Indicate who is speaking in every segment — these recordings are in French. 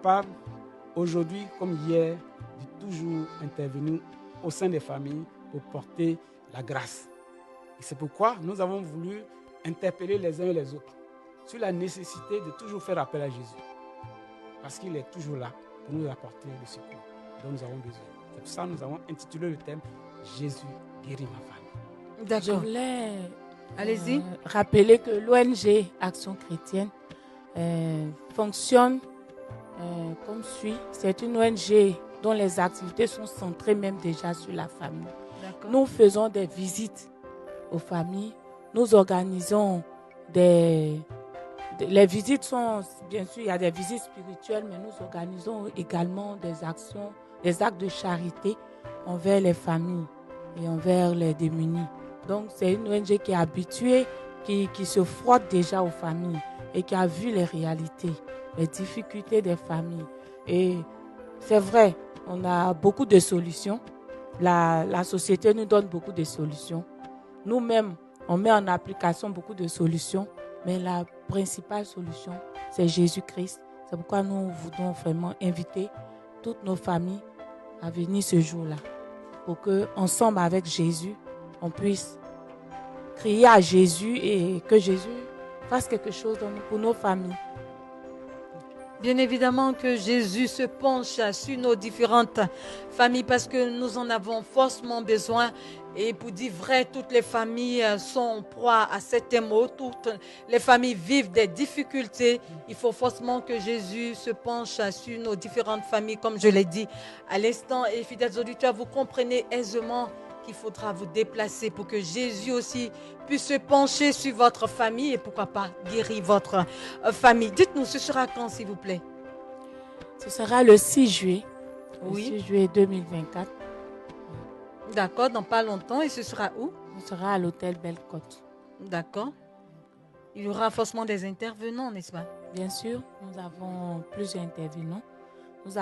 Speaker 1: capable, aujourd'hui comme hier, de toujours intervenir au sein des familles pour porter la grâce. Et c'est pourquoi nous avons voulu interpeller les uns et les autres sur la nécessité de toujours faire appel à Jésus. Parce qu'il est toujours là pour nous apporter le secours dont nous avons besoin. C'est pour ça que nous avons intitulé le thème « Jésus guérit ma famille ».
Speaker 2: D'accord.
Speaker 3: Je voulais
Speaker 2: Allez-y.
Speaker 3: rappeler que l'ONG Action chrétienne fonctionne comme suit. C'est une ONG dont les activités sont centrées même déjà sur la famille.
Speaker 2: D'accord.
Speaker 3: Nous faisons des visites aux familles. Nous organisons les visites sont, bien sûr, il y a des visites spirituelles, mais nous organisons également des actions, des actes de charité envers les familles et envers les démunis. Donc, c'est une ONG qui est habituée, qui se frotte déjà aux familles et qui a vu les réalités, les difficultés des familles. Et c'est vrai, on a beaucoup de solutions. La société nous donne beaucoup de solutions. Nous-mêmes, on met en application beaucoup de solutions, mais la principale solution, c'est Jésus-Christ. C'est pourquoi nous voulons vraiment inviter toutes nos familles à venir ce jour-là, pour qu'ensemble avec Jésus, on puisse crier à Jésus et que Jésus fasse quelque chose pour nos familles.
Speaker 2: Bien évidemment que Jésus se penche sur nos différentes familles parce que nous en avons forcément besoin. Et pour dire vrai, toutes les familles sont en proie à cet mot. Toutes les familles vivent des difficultés. Il faut forcément que Jésus se penche sur nos différentes familles, comme je l'ai dit à l'instant. Et fidèles auditeurs, vous comprenez aisément qu'il faudra vous déplacer pour que Jésus aussi puisse se pencher sur votre famille et pourquoi pas guérir votre famille. Dites-nous, ce sera quand, s'il vous plaît?
Speaker 3: Ce sera le 6 juillet.
Speaker 2: Oui.
Speaker 3: Le 6 juillet 2024.
Speaker 2: D'accord, dans pas longtemps. Et ce sera où?
Speaker 3: Ce sera à l'hôtel Belle-Côte.
Speaker 2: D'accord. Il y aura forcément des intervenants, n'est-ce pas?
Speaker 3: Bien sûr, nous avons plusieurs intervenants. Nous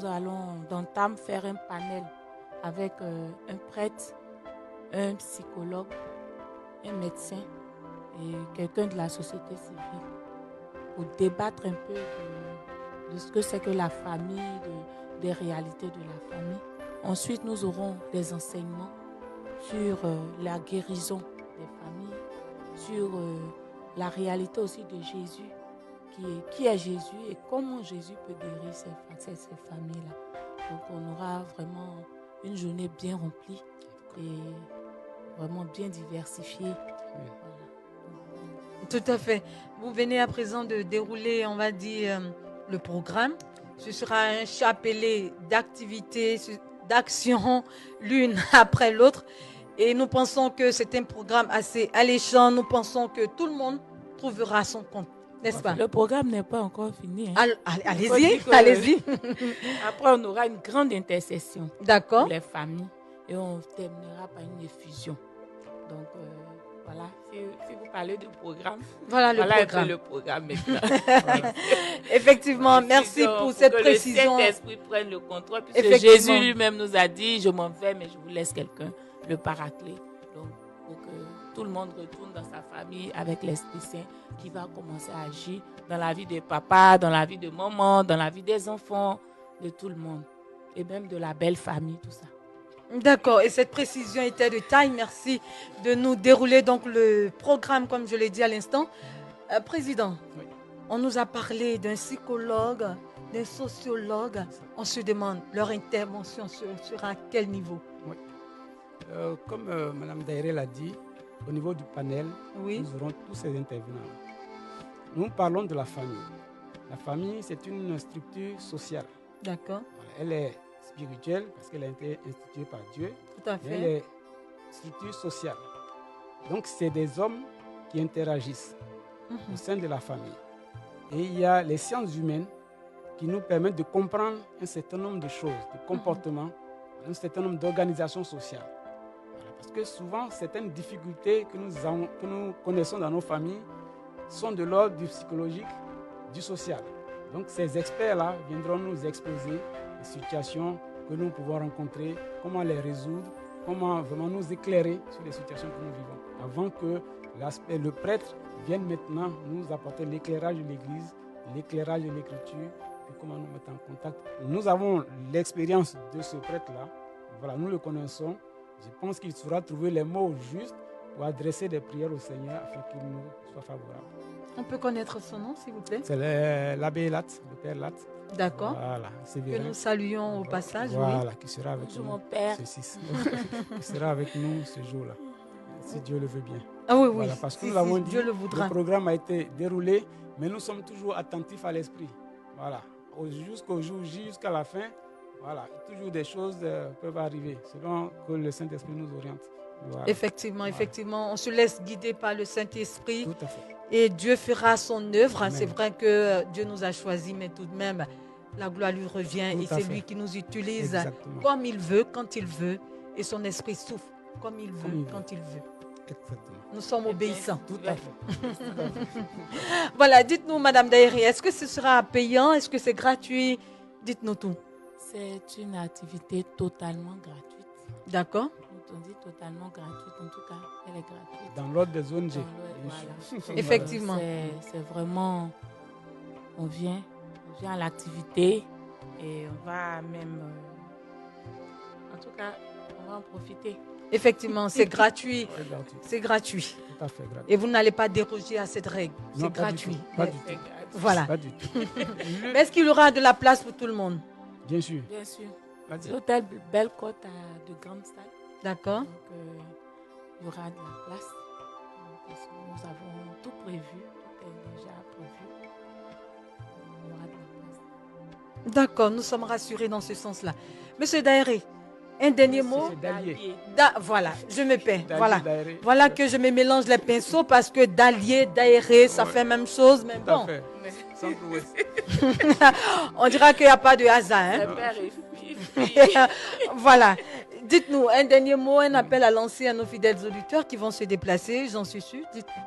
Speaker 3: allons d'entame faire un panel avec un prêtre, un psychologue, un médecin et quelqu'un de la société civile pour débattre un peu de ce que c'est que la famille, des réalités de la famille. Ensuite, nous aurons des enseignements sur la guérison des familles, sur la réalité aussi de Jésus, qui est Jésus et comment Jésus peut guérir ces familles-là. Donc, on aura vraiment une journée bien remplie et vraiment bien diversifiée.
Speaker 2: Voilà. Tout à fait. Vous venez à présent de dérouler, on va dire, le programme. Ce sera un chapelet d'activités, d'actions, l'une après l'autre. Et nous pensons que c'est un programme assez alléchant. Nous pensons que tout le monde trouvera son compte. N'est-ce pas?
Speaker 3: Le programme n'est pas encore fini. Hein.
Speaker 2: Allez-y, allez-y.
Speaker 3: Après, on aura une grande intercession
Speaker 2: pour
Speaker 3: les familles et on terminera par une effusion. Donc, voilà, si vous parlez du programme,
Speaker 2: voilà
Speaker 3: le programme maintenant.
Speaker 2: Voilà. Effectivement, merci pour cette précision.
Speaker 3: Que le Saint-Esprit prenne le contrôle, puisque Jésus lui-même nous a dit, je m'en vais, mais je vous laisse quelqu'un, le paraclet. Donc, pour que tout le monde retourne dans sa famille avec l'Esprit Saint qui va commencer à agir dans la vie de papa, dans la vie de maman, dans la vie des enfants, de tout le monde. Et même de la belle famille, tout ça.
Speaker 2: D'accord, et cette précision était de taille. Merci de nous dérouler donc le programme, comme je l'ai dit à l'instant. Président, oui. On nous a parlé d'un psychologue, d'un sociologue. On se demande, leur intervention sera à quel niveau?
Speaker 1: Oui. Comme Mme Dairé l'a dit, au niveau du panel, oui. Nous aurons tous ces intervenants. Nous parlons de la famille. La famille, c'est une structure sociale.
Speaker 2: D'accord.
Speaker 1: Voilà, elle est spirituelle parce qu'elle a été instituée par Dieu.
Speaker 2: Tout à fait.
Speaker 1: Elle est structure sociale. Donc, c'est des hommes qui interagissent au sein de la famille. Et il y a les sciences humaines qui nous permettent de comprendre un certain nombre de choses, de comportements, un certain nombre d'organisations sociales. Voilà, parce que souvent, certaines difficultés que nous connaissons dans nos familles sont de l'ordre du psychologique, du social. Donc, ces experts-là viendront nous exposer les situations que nous pouvons rencontrer, comment les résoudre, comment vraiment nous éclairer sur les situations que nous vivons. Avant que le prêtre vienne maintenant nous apporter l'éclairage de l'Église, l'éclairage de l'Écriture, et comment en contact. Nous avons l'expérience de ce prêtre-là. Voilà, nous le connaissons. Je pense qu'il saura trouver les mots justes pour adresser des prières au Seigneur afin qu'il nous soit favorable.
Speaker 2: On peut connaître son nom, s'il vous plaît?
Speaker 1: C'est l'abbé Latte, le père Latte.
Speaker 2: D'accord.
Speaker 1: Voilà, c'est
Speaker 2: Que nous saluons au passage.
Speaker 1: Voilà, qui sera avec
Speaker 3: Bonjour
Speaker 1: nous.
Speaker 3: mon père.
Speaker 1: Qui sera avec nous ce jour-là, si Dieu le veut bien.
Speaker 2: Ah oui, oui.
Speaker 1: Voilà, parce que
Speaker 2: Si,
Speaker 1: nous l'avons
Speaker 2: si
Speaker 1: dit,
Speaker 2: Dieu le voudra.
Speaker 1: le programme a été déroulé, mais nous sommes toujours attentifs à l'esprit. Voilà, jusqu'au jour J, jusqu'à la fin, voilà, toujours des choses peuvent arriver selon que le Saint-Esprit nous oriente. Voilà.
Speaker 2: Effectivement, effectivement, on se laisse guider par le Saint-Esprit.
Speaker 1: Tout à fait.
Speaker 2: Et Dieu fera son œuvre.
Speaker 1: Amen.
Speaker 2: C'est vrai que Dieu nous a choisis, mais tout de même, la gloire lui revient.
Speaker 1: Tout
Speaker 2: Et
Speaker 1: à
Speaker 2: c'est
Speaker 1: fait.
Speaker 2: lui qui nous utilise
Speaker 1: Exactement.
Speaker 2: comme il veut, quand il veut. Et son esprit souffle comme il veut,
Speaker 1: Comme il veut.
Speaker 2: quand il veut.
Speaker 1: Exactement.
Speaker 2: Nous sommes obéissants.
Speaker 1: Tout à fait.
Speaker 2: Voilà, dites-nous, Madame Daïri, est-ce que ce sera payant? Est-ce que c'est gratuit? Dites-nous tout.
Speaker 3: C'est une activité totalement gratuite.
Speaker 2: D'accord?
Speaker 3: On dit totalement gratuite, en tout cas, elle est gratuite.
Speaker 1: Dans l'ordre des ONG.
Speaker 3: Dans le- voilà.
Speaker 2: Effectivement.
Speaker 3: C'est vraiment, on vient à l'activité et on va même, en tout cas, on va en profiter.
Speaker 2: Effectivement, c'est gratuit.
Speaker 1: C'est gratuit.
Speaker 2: C'est gratuit.
Speaker 1: Tout à fait gratuit.
Speaker 2: Et vous n'allez pas déroger à cette règle.
Speaker 1: Non,
Speaker 2: C'est
Speaker 1: pas du
Speaker 2: gratuit.
Speaker 1: tout, pas du tout.
Speaker 2: Voilà.
Speaker 1: Pas du tout.
Speaker 2: Mais est-ce qu'il y aura de la place pour tout le monde?
Speaker 1: Bien sûr.
Speaker 3: Bien sûr.
Speaker 1: Vas-y.
Speaker 3: L'hôtel Belle Côte a de grandes salles.
Speaker 2: D'accord.
Speaker 3: Donc, il y aura de la place. Parce que nous avons tout prévu. Tout est déjà prévu. Il y aura de la place.
Speaker 2: D'accord, nous sommes rassurés dans ce sens-là. Monsieur Daïri, un dernier mot.
Speaker 1: C'est Dalier.
Speaker 2: Voilà, je me perds.
Speaker 1: Dalier,
Speaker 2: Voilà.
Speaker 1: Daïré.
Speaker 2: Voilà que je me mélange les pinceaux parce que d'allier, d'aérer, ça
Speaker 1: Ouais.
Speaker 2: fait même chose. Mais
Speaker 1: Tout à
Speaker 2: bon,
Speaker 1: fait. Centre-Ouest.
Speaker 2: on dira qu'il n'y a pas de hasard. Hein?
Speaker 3: Le père est fille.
Speaker 2: Voilà. Dites-nous un dernier mot, un appel à lancer à nos fidèles auditeurs qui vont se déplacer, j'en suis sûre. Dites-nous.